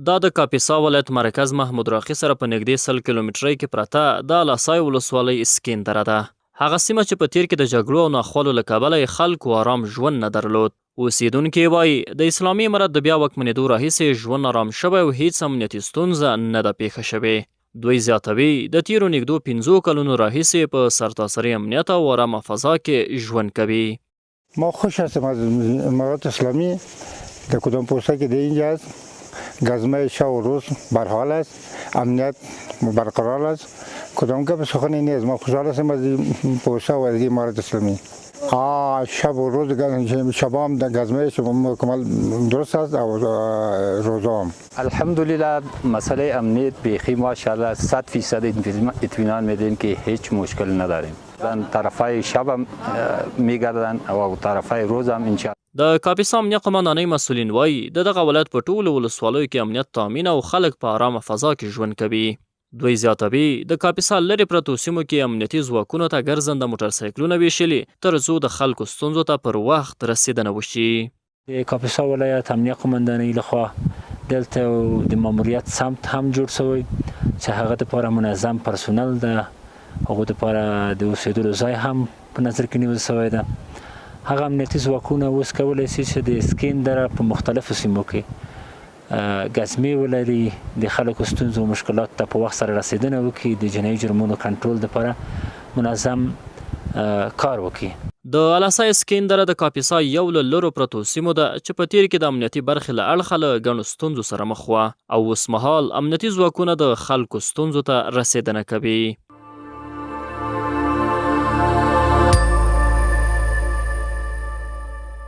دا د کاپیسا ولایت مرکز محمود راقي سره په نږدې 100 کیلومترۍ کې پرته د الاسای ولسوالۍ اسکین دره ده. هغه سیمه چې په تیر کې د جګړو او ناخوالو له کبله یې خلکو آرام ژوند نه درلود. اوسیدونکي وایي د اسلامي امارت د بیا واکمنېدو راهیسې ژوند آرام شوی او هیڅ امنیتي ستونزه نه ده پیښه شوې. دوی زیاتوي د تیرو نږدو 15 کلونو راهیسې په سرتاسري امنیت او آرامه فضا کې ژوند کوي. ما خوش هستم از امارات اسلامی. در کدام پوسته که در اینجا است گزمه شب و روز برحال است، امنیت برقرار است، کدام گپ سخنی نیست. ما خوشحال هستم از این پوسته و از امارات اسلامی. شب و روز شب هم گزمه مکمل درست است و روزا هم الحمدلله. مسئله امنیت بیخی ماشاءالله 100% اطمینان میدیم که هیچ مشکل نداریم. طرفای شب هم میگردن و طرفای روز هم انشاءالله. د کاپیسا امنیه قماندانۍ مسؤلین وایي د دغه ولایت په ټولو ولسوالیو کې امنیت تامین او خلک په آرامه فضا کې ژوند کوي. دوی زیاتوي د کاپیسا لرې پرتو سیمو کې امنیتي ځواکونو ته ګرځنده موټرسایکلونه ویشلي تر څو د خلکو ستونزو ته پر وخت رسیدنه وشي. د کاپیسا ولایت امنیه قماندانۍ لخوا دلته د ماموریت سمت هم جوړ شوی چې هغه لپاره منظم پرسونل ده، هغه لپاره د اوسېدلو ځای هم په نظر کې نیول شوی ده. هغه امنیتي ځواکونه اوس کولی شي چې د اسکین دره په مختلفو سیمو کې ګزمې ولري، د خلکو ستونزو او مشکلاتو ته په وخت سره رسیدنه وکړي، د جنایي جرمونو کنټرول لپاره منظم کار وکړي. د الاسای اسکین دره د کاپیسا یو له لرو پرتو سیمو ده چې په تیر کې د امنیتي برخې له اړخه له ګڼو ستونزو سره مخ وه او اوس مهال امنیتي ځواکونه د خلکو ستونزو ته رسیدنه کوي.